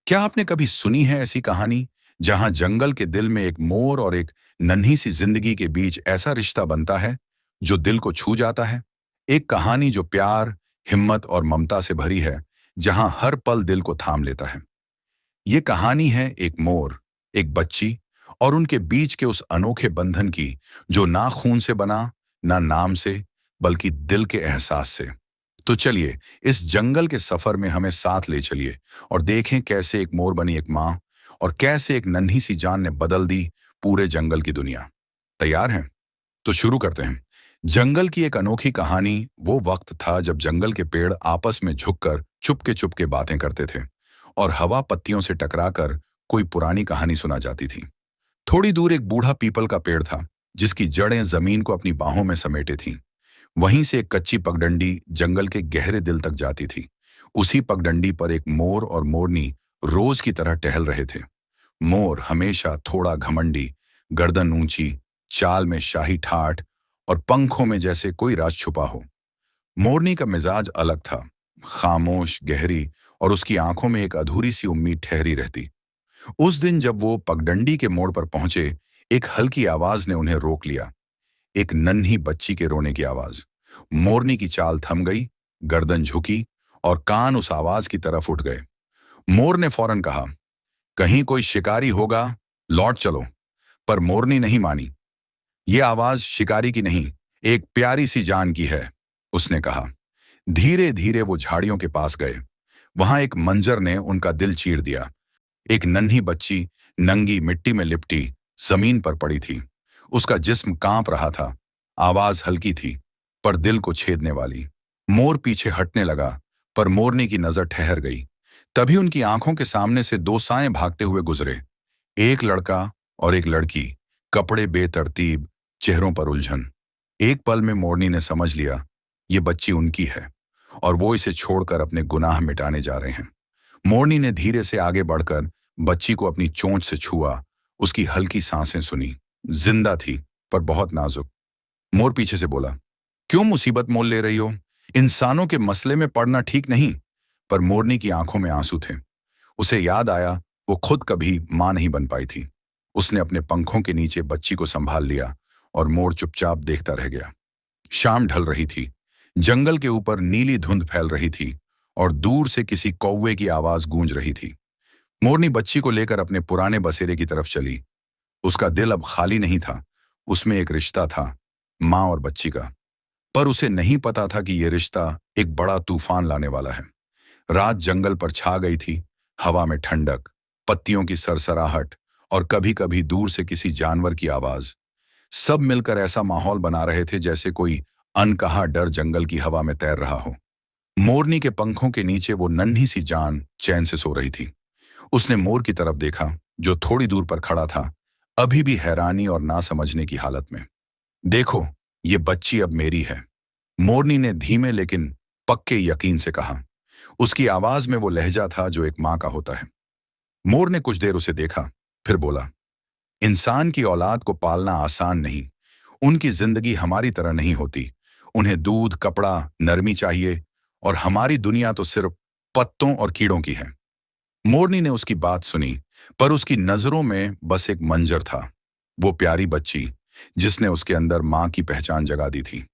क्या आपने कभी सुनी है ऐसी कहानी जहां जंगल के दिल में एक मोर और एक नन्ही सी जिंदगी के बीच ऐसा रिश्ता बनता है जो दिल को छू जाता है। एक कहानी जो प्यार, हिम्मत और ममता से भरी है, जहां हर पल दिल को थाम लेता है। ये कहानी है एक मोर, एक बच्ची और उनके बीच के उस अनोखे बंधन की, जो ना खून से बना, ना नाम से, बल्कि दिल के एहसास से। तो चलिए, इस जंगल के सफर में हमें साथ ले चलिए और देखें कैसे एक मोर बनी एक माँ और कैसे एक नन्ही सी जान ने बदल दी पूरे जंगल की दुनिया। तैयार हैं? तो शुरू करते हैं। जंगल की एक अनोखी कहानी। वो वक्त था जब जंगल के पेड़ आपस में झुककर चुपके चुपके बातें करते थे और हवा पत्तियों से टकराकर कोई पुरानी कहानी सुना जाती थी। थोड़ी दूर एक बूढ़ा पीपल का पेड़ था, जिसकी जड़ें जमीन को अपनी बाहों में समेटे थीं। वहीं से एक कच्ची पगडंडी जंगल के गहरे दिल तक जाती थी। उसी पगडंडी पर एक मोर और मोरनी रोज की तरह टहल रहे थे। मोर हमेशा थोड़ा घमंडी, गर्दन ऊंची, चाल में शाही ठाठ और पंखों में जैसे कोई राज छुपा हो। मोरनी का मिजाज अलग था, खामोश, गहरी, और उसकी आंखों में एक अधूरी सी उम्मीद ठहरी रहती। उस दिन जब वो पगडंडी के मोड़ पर पहुंचे, एक हल्की आवाज ने उन्हें रोक लिया। एक नन्ही बच्ची के रोने की आवाज। मोरनी की चाल थम गई, गर्दन झुकी और कान उस आवाज की तरफ उठ गए। मोर ने फौरन कहा, कहीं कोई शिकारी होगा, लौट चलो। पर मोरनी नहीं मानी। ये आवाज शिकारी की नहीं, एक प्यारी सी जान की है, उसने कहा। धीरे धीरे वो झाड़ियों के पास गए। वहां एक मंजर ने उनका दिल चीर दिया। एक नन्ही बच्ची, नंगी, मिट्टी में लिपटी, जमीन पर पड़ी थी। उसका जिस्म कांप रहा था। आवाज हल्की थी, पर दिल को छेदने वाली। मोर पीछे हटने लगा, पर मोरनी की नजर ठहर गई। तभी उनकी आंखों के सामने से दो साएं भागते हुए गुजरे। एक लड़का और एक लड़की, कपड़े बेतरतीब, चेहरों पर उलझन। एक पल में मोरनी ने समझ लिया, ये बच्ची उनकी है और वो इसे छोड़कर अपने गुनाह मिटाने जा रहे हैं। मोरनी ने धीरे से आगे बढ़कर बच्ची को अपनी चोंच से छुआ। उसकी हल्की सांसें सुनी। जिंदा थी, पर बहुत नाजुक। मोर पीछे से बोला, क्यों मुसीबत मोल ले रही हो? इंसानों के मसले में पड़ना ठीक नहीं। पर मोरनी की आंखों में आंसू थे। उसे याद आया, वो खुद कभी मां नहीं बन पाई थी। उसने अपने पंखों के नीचे बच्ची को संभाल लिया और मोर चुपचाप देखता रह गया। शाम ढल रही थी। जंगल के ऊपर नीली धुंध फैल रही थी और दूर से किसी कौवे की आवाज गूंज रही थी। मोरनी बच्ची को लेकर अपने पुराने बसेरे की तरफ चली। उसका दिल अब खाली नहीं था। उसमें एक रिश्ता था, माँ और बच्ची का। पर उसे नहीं पता था कि यह रिश्ता एक बड़ा तूफान लाने वाला है। रात जंगल पर छा गई थी। हवा में ठंडक, पत्तियों की सरसराहट और कभी कभी दूर से किसी जानवर की आवाज। सब मिलकर ऐसा माहौल बना रहे थे जैसे कोई अनकहा डर जंगल की हवा में तैर रहा हो। मोरनी के पंखों के नीचे वो नन्ही सी जान चैन से सो रही थी। उसने मोर की तरफ देखा, जो थोड़ी दूर पर खड़ा था, अभी भी हैरानी और ना समझने की हालत में। देखो, ये बच्ची अब मेरी है, मोरनी ने धीमे लेकिन पक्के यकीन से कहा। उसकी आवाज में वो लहजा था जो एक माँ का होता है। मोर ने कुछ देर उसे देखा, फिर बोला, इंसान की औलाद को पालना आसान नहीं। उनकी जिंदगी हमारी तरह नहीं होती। उन्हें दूध, कपड़ा, नरमी चाहिए, और हमारी दुनिया तो सिर्फ पत्तों और कीड़ों की है। मोरनी ने उसकी बात सुनी, पर उसकी नजरों में बस एक मंजर था। वो प्यारी बच्ची, जिसने उसके अंदर माँ की पहचान जगा दी थी।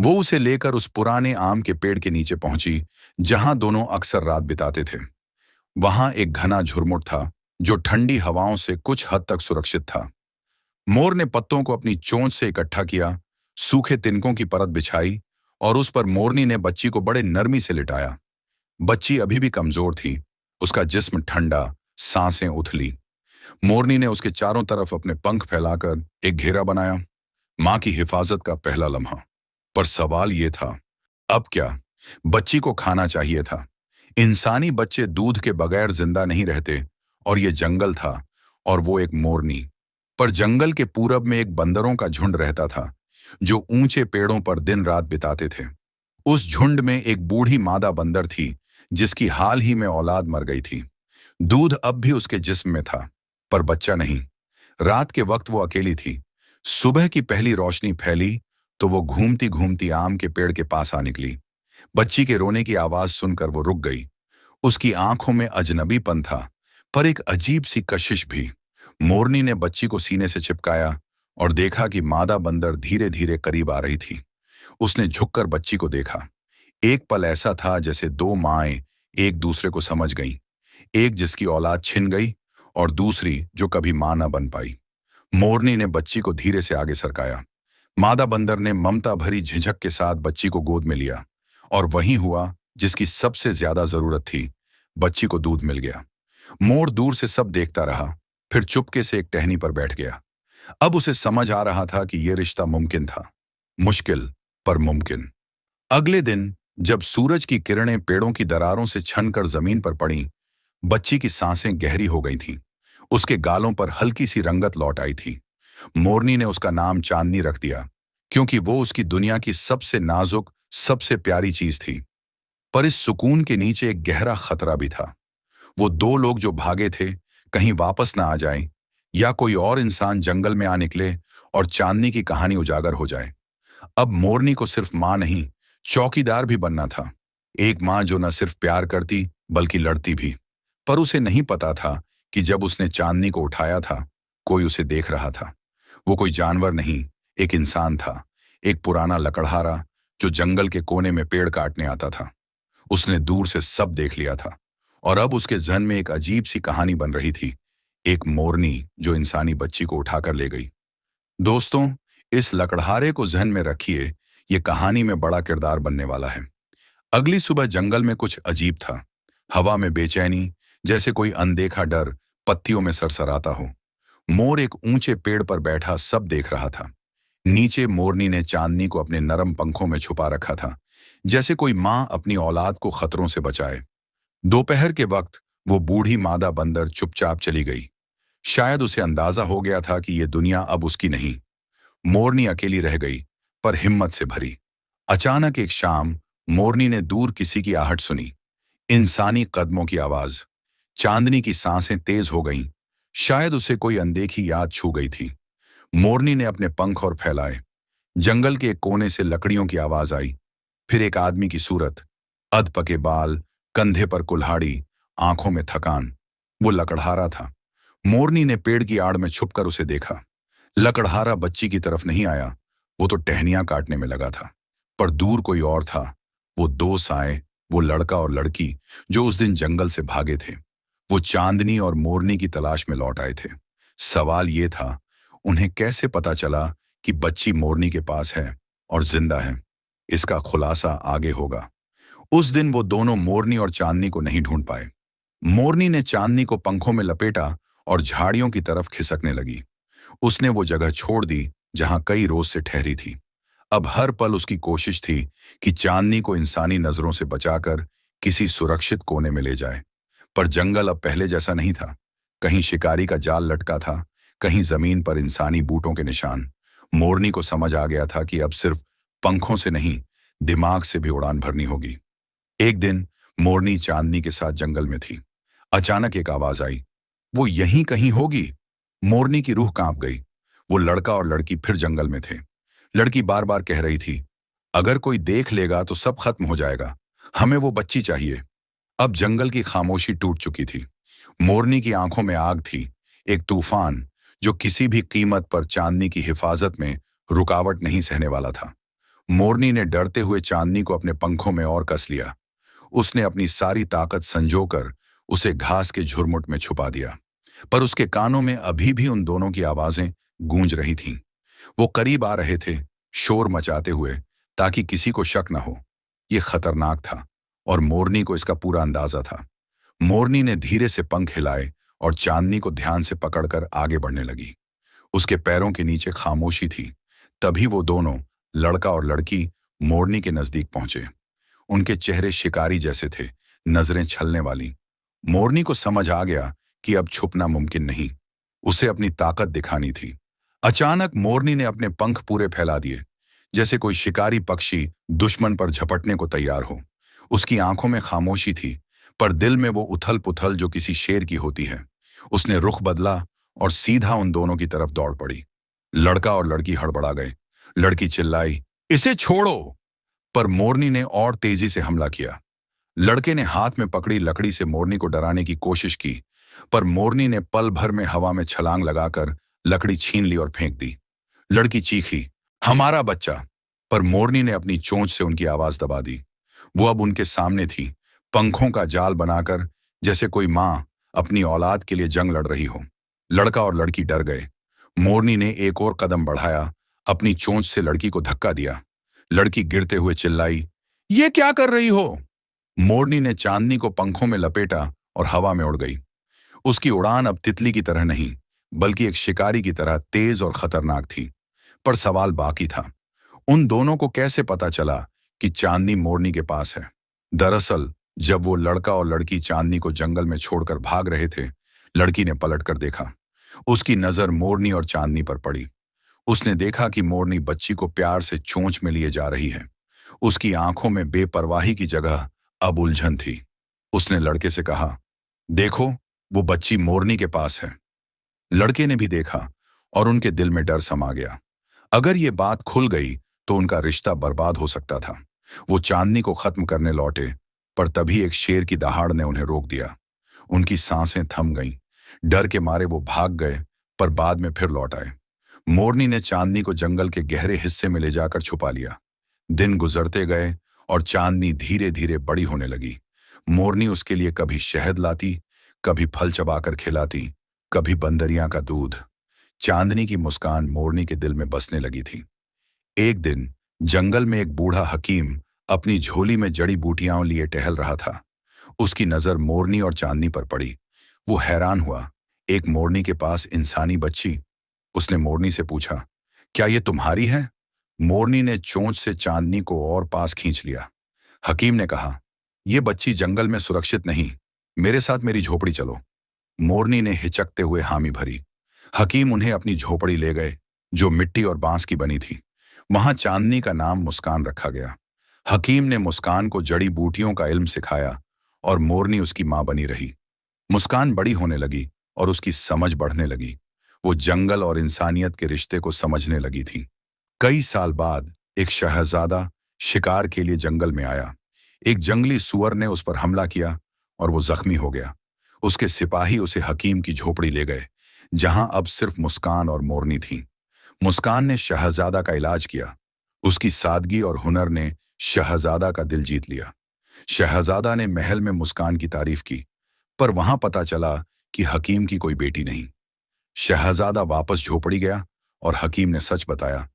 वो उसे लेकर उस पुराने आम के पेड़ के नीचे पहुंची, जहां दोनों अक्सर रात बिताते थे। वहां एक घना झुरमुट था, जो ठंडी हवाओं से कुछ हद तक सुरक्षित था। मोर ने पत्तों को अपनी चोंच से इकट्ठा किया, सूखे तिनकों की परत बिछाई और उस पर मोरनी ने बच्ची को बड़े नरमी से लिटाया। बच्ची अभी भी कमजोर थी। उसका जिस्म ठंडा, सांसें उथली। मोरनी ने उसके चारों तरफ अपने पंख फैलाकर एक घेरा बनाया। मां की हिफाजत का पहला लम्हा। पर सवाल ये था, अब क्या? बच्ची को खाना चाहिए था। इंसानी बच्चे दूध के बगैर जिंदा नहीं रहते, और ये जंगल था, और वो एक मोरनी। पर जंगल के पूरब में एक बंदरों का झुंड रहता था, जो ऊंचे पेड़ों पर दिन रात बिताते थे। उस झुंड में एक बूढ़ी मादा बंदर थी, जिसकी हाल ही में औलाद मर गई थी। दूध अब भी उसके जिस्म में था, पर बच्चा नहीं। रात के वक्त वो अकेली थी। सुबह की पहली रोशनी फैली तो वो घूमती घूमती आम के पेड़ के पास आ निकली। बच्ची के रोने की आवाज सुनकर वो रुक गई। उसकी आंखों में अजनबीपन था, पर एक अजीब सी कशिश भी। मोरनी ने बच्ची को सीने से चिपकाया और देखा कि मादा बंदर धीरे धीरे करीब आ रही थी। उसने झुककर बच्ची को देखा। एक पल ऐसा था जैसे दो माएं एक दूसरे को समझ गईं, एक जिसकी औलाद छिन गई और दूसरी जो कभी मां न बन पाई। मोरनी ने बच्ची को धीरे से आगे सरकाया। मादा बंदर ने ममता भरी झिझक के साथ बच्ची को गोद में लिया और वही हुआ जिसकी सबसे ज्यादा जरूरत थी। बच्ची को दूध मिल गया। मोर दूर से सब देखता रहा, फिर चुपके से एक टहनी पर बैठ गया। अब उसे समझ आ रहा था कि यह रिश्ता मुमकिन था, मुश्किल पर मुमकिन। अगले दिन जब सूरज की किरणें पेड़ों की दरारों से छनकर जमीन पर पड़ी, बच्ची की सांसें गहरी हो गई थीं। उसके गालों पर हल्की सी रंगत लौट आई थी। मोरनी ने उसका नाम चांदनी रख दिया, क्योंकि वो उसकी दुनिया की सबसे नाजुक, सबसे प्यारी चीज थी। पर इस सुकून के नीचे एक गहरा खतरा भी था। वो दो लोग जो भागे थे, कहीं वापस ना आ जाएं, या कोई और इंसान जंगल में आ निकले और चांदनी की कहानी उजागर हो जाए। अब मोरनी को सिर्फ मां नहीं, चौकीदार भी बनना था। एक मां जो न सिर्फ प्यार करती बल्कि लड़ती भी। पर उसे नहीं पता था कि जब उसने चांदनी को उठाया था, कोई उसे देख रहा था। वो कोई जानवर नहीं, एक इंसान था। एक पुराना लकड़हारा जो जंगल के कोने में पेड़ काटने आता था। उसने दूर से सब देख लिया था और अब उसके जहन में एक अजीब सी कहानी बन रही थी। एक मोरनी जो इंसानी बच्ची को उठाकर ले गई। दोस्तों, इस लकड़हारे को जहन में रखिए, ये कहानी में बड़ा किरदार बनने वाला है। अगली सुबह जंगल में कुछ अजीब था। हवा में बेचैनी, जैसे कोई अनदेखा डर पत्तियों में सरसराता हो। मोर एक ऊंचे पेड़ पर बैठा सब देख रहा था। नीचे मोरनी ने चांदनी को अपने नरम पंखों में छुपा रखा था, जैसे कोई मां अपनी औलाद को खतरों से बचाए। दोपहर के वक्त वो बूढ़ी मादा बंदर चुपचाप चली गई। शायद उसे अंदाजा हो गया था कि ये दुनिया अब उसकी नहीं। मोरनी अकेली रह गई, पर हिम्मत से भरी। अचानक एक शाम मोरनी ने दूर किसी की आहट सुनी, इंसानी कदमों की आवाज। चांदनी की सांसें तेज हो गईं। शायद उसे कोई अनदेखी याद छू गई थी। मोरनी ने अपने पंख और फैलाए। जंगल के एक कोने से लकड़ियों की आवाज आई। फिर एक आदमी की सूरत, अधपके बाल, कंधे पर कुल्हाड़ी, आंखों में थकान। वो लकड़हारा था। मोरनी ने पेड़ की आड़ में छुपकर उसे देखा। लकड़हारा बच्ची की तरफ नहीं आया, वो तो टहनियां काटने में लगा था। पर दूर कोई और था। वो दो साए, वो लड़का और लड़की जो उस दिन जंगल से भागे थे। वो चांदनी और मोरनी की तलाश में लौट आए थे। सवाल ये था, उन्हें कैसे पता चला कि बच्ची मोरनी के पास है और जिंदा है? इसका खुलासा आगे होगा। उस दिन वो दोनों मोरनी और चांदनी को नहीं ढूंढ पाए। मोरनी ने चांदनी को पंखों में लपेटा और झाड़ियों की तरफ खिसकने लगी। उसने वो जगह छोड़ दी जहां कई रोज से ठहरी थी। अब हर पल उसकी कोशिश थी कि चांदनी को इंसानी नजरों से बचाकर किसी सुरक्षित कोने में ले जाए। पर जंगल अब पहले जैसा नहीं था। कहीं शिकारी का जाल लटका था, कहीं जमीन पर इंसानी बूटों के निशान। मोरनी को समझ आ गया था कि अब सिर्फ पंखों से नहीं, दिमाग से भी उड़ान भरनी होगी। एक दिन मोरनी चांदनी के साथ जंगल में थी। अचानक एक आवाज आई, वो यहीं कहीं होगी। मोरनी की रूह कांप गई। वो लड़का और लड़की फिर जंगल में थे। लड़की बार बार कह रही थी, अगर कोई देख लेगा तो सब खत्म हो जाएगा, हमें वो बच्ची चाहिए। अब जंगल की खामोशी टूट चुकी थी। मोरनी की आंखों में आग थी, एक तूफान जो किसी भी कीमत पर चांदनी की हिफाजत में रुकावट नहीं सहने वाला था। मोरनी ने डरते हुए चांदनी को अपने पंखों में और कस लिया। उसने अपनी सारी ताकत संजोकर उसे घास के झुरमुट में छुपा दिया। पर उसके कानों में अभी भी उन दोनों की आवाजें गूंज रही थीं। वो करीब आ रहे थे, शोर मचाते हुए, ताकि किसी को शक न हो। ये खतरनाक था और मोरनी को इसका पूरा अंदाजा था। मोरनी ने धीरे से पंख हिलाए और चांदनी को ध्यान से पकड़कर आगे बढ़ने लगी। उसके पैरों के नीचे खामोशी थी। तभी वो दोनों, लड़का और लड़की, मोरनी के नजदीक पहुंचे। उनके चेहरे शिकारी जैसे थे, नजरें छलने वाली। मोरनी को समझ आ गया कि अब छुपना मुमकिन नहीं, उसे अपनी ताकत दिखानी थी। अचानक मोरनी ने अपने पंख पूरे फैला दिए, जैसे कोई शिकारी पक्षी दुश्मन पर झपटने को तैयार हो। उसकी आंखों में खामोशी थी, पर दिल में वो उथल पुथल जो किसी शेर की होती है। उसने रुख बदला और सीधा उन दोनों की तरफ दौड़ पड़ी। लड़का और लड़की हड़बड़ा गए। लड़की चिल्लाई, इसे छोड़ो! पर मोरनी ने और तेजी से हमला किया। लड़के ने हाथ में पकड़ी लकड़ी से मोरनी को डराने की कोशिश की, पर मोरनी ने पल भर में हवा में छलांग लगाकर लकड़ी छीन ली और फेंक दी। लड़की चीखी, हमारा बच्चा। पर मोरनी ने अपनी चोंच से उनकी आवाज दबा दी। वो अब उनके सामने थी, पंखों का जाल बनाकर, जैसे कोई माँ अपनी औलाद के लिए जंग लड़ रही हो। लड़का और लड़की डर गए। मोरनी ने एक और कदम बढ़ाया, अपनी चोंच से लड़की को धक्का दिया। लड़की गिरते हुए चिल्लाई, ये क्या कर रही हो? मोरनी ने चांदनी को पंखों में लपेटा और हवा में उड़ गई। उसकी उड़ान अब तितली की तरह नहीं, बल्कि एक शिकारी की तरह तेज और खतरनाक थी। पर सवाल बाकी था, उन दोनों को कैसे पता चला कि चांदनी मोरनी के पास है? दरअसल जब वो लड़का और लड़की चांदनी को जंगल में छोड़कर भाग रहे थे, लड़की ने पलटकर देखा। उसकी नजर मोरनी और चांदनी पर पड़ी। उसने देखा कि मोरनी बच्ची को प्यार से चोंच में लिए जा रही है। उसकी आंखों में बेपरवाही की जगह अब उलझन थी। उसने लड़के से कहा, देखो, वो बच्ची मोरनी के पास है। लड़के ने भी देखा और उनके दिल में डर समा गया। अगर ये बात खुल गई तो उनका रिश्ता बर्बाद हो सकता था। वो चांदनी को खत्म करने लौटे, पर तभी एक शेर की दहाड़ ने उन्हें रोक दिया। उनकी सांसें थम गईं। डर के मारे वो भाग गए, पर बाद में फिर लौट आए। मोरनी ने चांदनी को जंगल के गहरे हिस्से में ले जाकर छुपा लिया। दिन गुजरते गए और चांदनी धीरे धीरे बड़ी होने लगी। मोरनी उसके लिए कभी शहद लाती, कभी फल चबाकर खिलाती, कभी बंदरियां का दूध। चांदनी की मुस्कान मोरनी के दिल में बसने लगी थी। एक दिन जंगल में एक बूढ़ा हकीम अपनी झोली में जड़ी बूटियां लिए टहल रहा था। उसकी नजर मोरनी और चांदनी पर पड़ी। वो हैरान हुआ, एक मोरनी के पास इंसानी बच्ची। उसने मोरनी से पूछा, क्या ये तुम्हारी है? मोरनी ने चोंच से चांदनी को और पास खींच लिया। हकीम ने कहा, यह बच्ची जंगल में सुरक्षित नहीं, मेरे साथ मेरी झोपड़ी चलो। मोरनी ने हिचकते हुए हामी भरी। हकीम उन्हें अपनी झोपड़ी ले गए, जो मिट्टी और बांस की बनी थी। वहां चांदनी का नाम मुस्कान रखा गया। हकीम ने मुस्कान को जड़ी बूटियों का इल्म सिखाया और मोरनी उसकी मां बनी रही। मुस्कान बड़ी होने लगी और उसकी समझ बढ़ने लगी। वो जंगल और इंसानियत के रिश्ते को समझने लगी थी। कई साल बाद एक शहजादा शिकार के लिए जंगल में आया। एक जंगली सुअर ने उस पर हमला किया और वो जख्मी हो गया। उसके सिपाही उसे हकीम की झोपड़ी ले गए, जहां अब सिर्फ मुस्कान और मोरनी थी। मुस्कान ने शहजादा का इलाज किया। उसकी सादगी और हुनर ने शहजादा का दिल जीत लिया। शहजादा ने महल में मुस्कान की तारीफ की, पर वहां पता चला कि हकीम की कोई बेटी नहीं। शहजादा वापस झोपड़ी गया और हकीम ने सच बताया।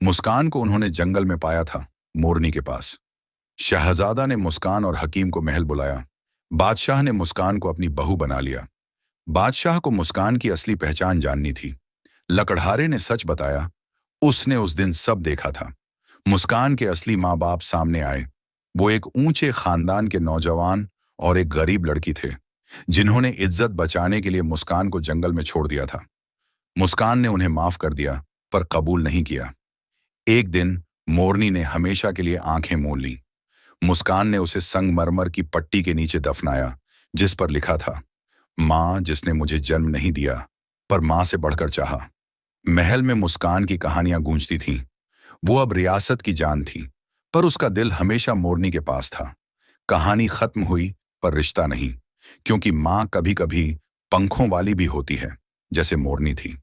मुस्कान को उन्होंने जंगल में पाया था, मोरनी के पास। शहजादा ने मुस्कान और हकीम को महल बुलाया। बादशाह ने मुस्कान को अपनी बहू बना लिया। बादशाह को मुस्कान की असली पहचान जाननी थी। लकड़हारे ने सच बताया। उसने उस दिन सब देखा था। मुस्कान के असली माँ बाप सामने आए। वो एक ऊंचे खानदान के नौजवान और एक गरीब लड़की थे, जिन्होंने इज्जत बचाने के लिए मुस्कान को जंगल में छोड़ दिया था। मुस्कान ने उन्हें माफ कर दिया, पर कबूल नहीं किया। एक दिन मोरनी ने हमेशा के लिए आंखें मूंद लीं। मुस्कान ने उसे संगमरमर की पट्टी के नीचे दफनाया, जिस पर लिखा था, मां जिसने मुझे जन्म नहीं दिया, पर मां से बढ़कर चाहा। महल में मुस्कान की कहानियां गूंजती थीं। वो अब रियासत की जान थी, पर उसका दिल हमेशा मोरनी के पास था। कहानी खत्म हुई, पर रिश्ता नहीं, क्योंकि मां कभी कभी पंखों वाली भी होती है, जैसे मोरनी थी।